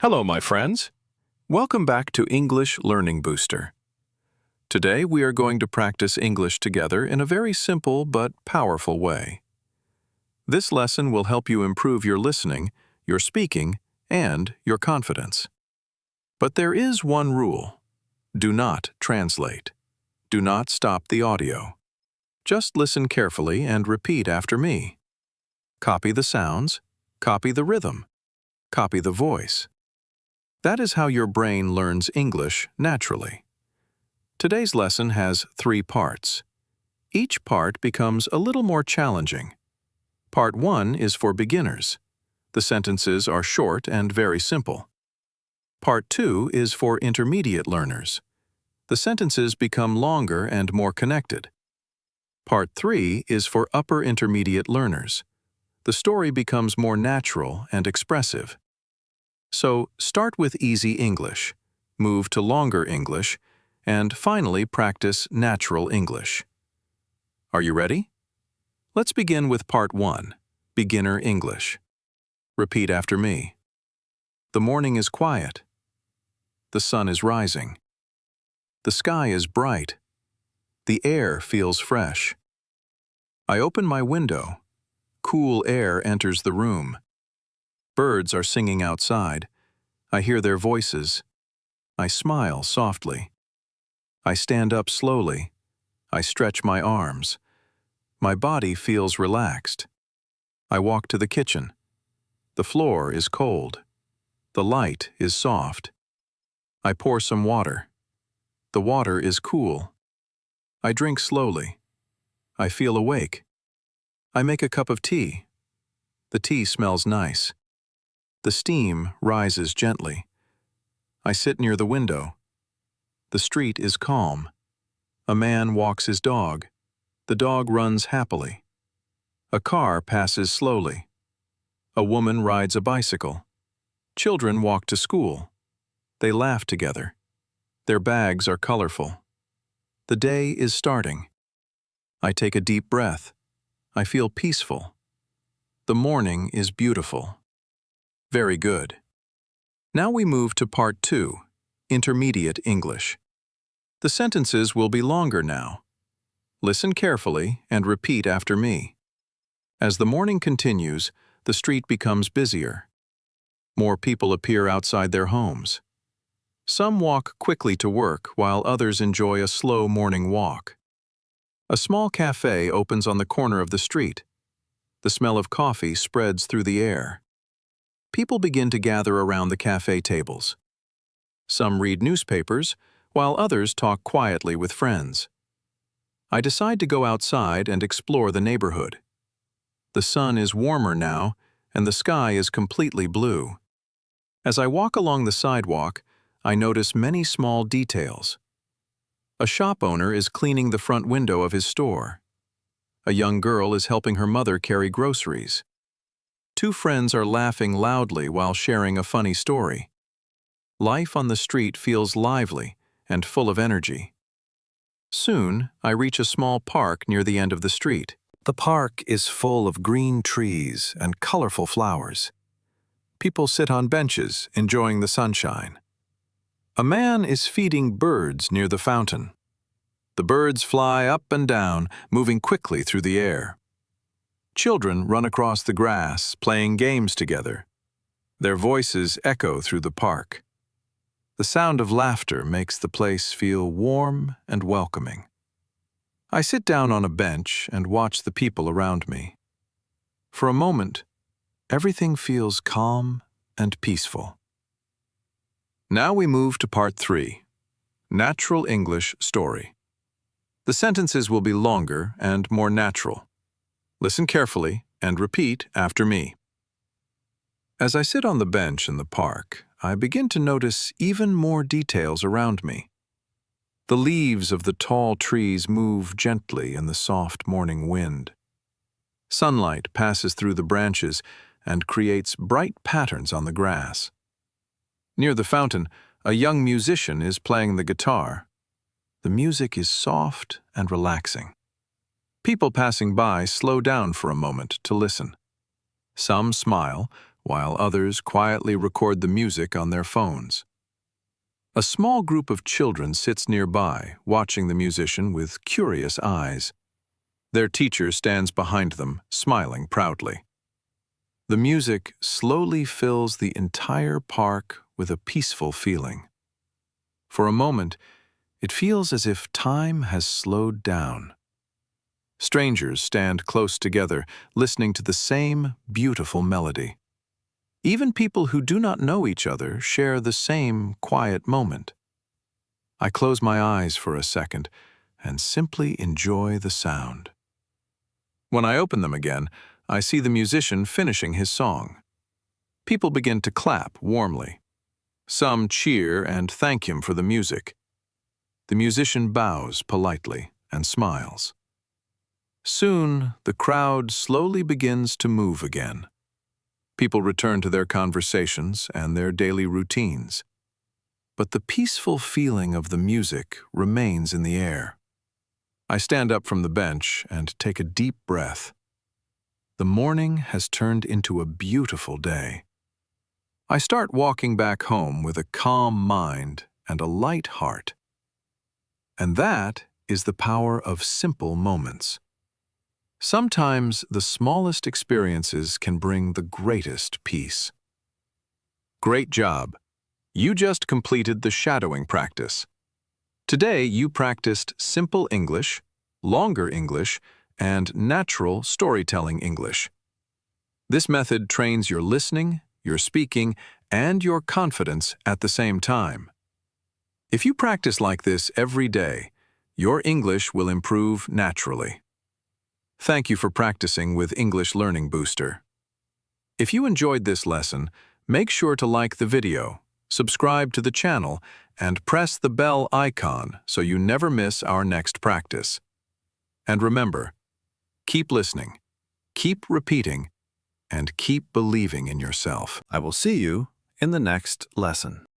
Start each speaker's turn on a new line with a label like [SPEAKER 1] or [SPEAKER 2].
[SPEAKER 1] Hello, my friends. Welcome back to English Learning Booster. Today we are going to practice English together in a very simple but powerful way. This lesson will help you improve your listening, your speaking, and your confidence. But there is one rule. Do not translate. Do not stop the audio. Just listen carefully and repeat after me. Copy the sounds, copy the rhythm, copy the voice. That is how your brain learns English naturally. Today's lesson has 3 parts. Each part becomes a little more challenging. Part 1 is for beginners. The sentences are short and very simple. Part 2 is for intermediate learners. The sentences become longer and more connected. Part 3 is for upper intermediate learners. The story becomes more natural and expressive. So, start with easy English, move to longer English, and finally practice natural English. Are you ready? Let's begin with Part 1, Beginner English. Repeat after me. The morning is quiet. The sun is rising. The sky is bright. The air feels fresh. I open my window. Cool air enters the room. Birds are singing outside. I hear their voices. I smile softly. I stand up slowly. I stretch my arms. My body feels relaxed. I walk to the kitchen. The floor is cold. The light is soft. I pour some water. The water is cool. I drink slowly. I feel awake. I make a cup of tea. The tea smells nice. The steam rises gently. I sit near the window. The street is calm. A man walks his dog. The dog runs happily. A car passes slowly. A woman rides a bicycle. Children walk to school. They laugh together. Their bags are colorful. The day is starting. I take a deep breath. I feel peaceful. The morning is beautiful. Very good. Now we move to Part 2, Intermediate English. The sentences will be longer now. Listen carefully and repeat after me. As the morning continues, the street becomes busier. More people appear outside their homes. Some walk quickly to work while others enjoy a slow morning walk. A small cafe opens on the corner of the street. The smell of coffee spreads through the air. People begin to gather around the cafe tables. Some read newspapers, while others talk quietly with friends. I decide to go outside and explore the neighborhood. The sun is warmer now, and the sky is completely blue. As I walk along the sidewalk, I notice many small details. A shop owner is cleaning the front window of his store. A young girl is helping her mother carry groceries. 2 friends are laughing loudly while sharing a funny story. Life on the street feels lively and full of energy. Soon, I reach a small park near the end of the street. The park is full of green trees and colorful flowers. People sit on benches, enjoying the sunshine. A man is feeding birds near the fountain. The birds fly up and down, moving quickly through the air. Children run across the grass, playing games together. Their voices echo through the park. The sound of laughter makes the place feel warm and welcoming. I sit down on a bench and watch the people around me. For a moment, everything feels calm and peaceful. Now we move to Part 3, Natural English Story. The sentences will be longer and more natural. Listen carefully and repeat after me. As I sit on the bench in the park, I begin to notice even more details around me. The leaves of the tall trees move gently in the soft morning wind. Sunlight passes through the branches and creates bright patterns on the grass. Near the fountain, a young musician is playing the guitar. The music is soft and relaxing. People passing by slow down for a moment to listen. Some smile, while others quietly record the music on their phones. A small group of children sits nearby, watching the musician with curious eyes. Their teacher stands behind them, smiling proudly. The music slowly fills the entire park with a peaceful feeling. For a moment, it feels as if time has slowed down. Strangers stand close together, listening to the same beautiful melody. Even people who do not know each other share the same quiet moment. I close my eyes for a second and simply enjoy the sound. When I open them again, I see the musician finishing his song. People begin to clap warmly. Some cheer and thank him for the music. The musician bows politely and smiles. Soon, the crowd slowly begins to move again. People return to their conversations and their daily routines. But the peaceful feeling of the music remains in the air. I stand up from the bench and take a deep breath. The morning has turned into a beautiful day. I start walking back home with a calm mind and a light heart. And that is the power of simple moments. Sometimes the smallest experiences can bring the greatest peace. Great job! You just completed the shadowing practice. Today you practiced simple English, longer English, and natural storytelling English. This method trains your listening, your speaking, and your confidence at the same time. If you practice like this every day, your English will improve naturally. Thank you for practicing with English Learning Booster. If you enjoyed this lesson, make sure to like the video, subscribe to the channel, and press the bell icon so you never miss our next practice. And remember, keep listening, keep repeating, and keep believing in yourself. I will see you in the next lesson.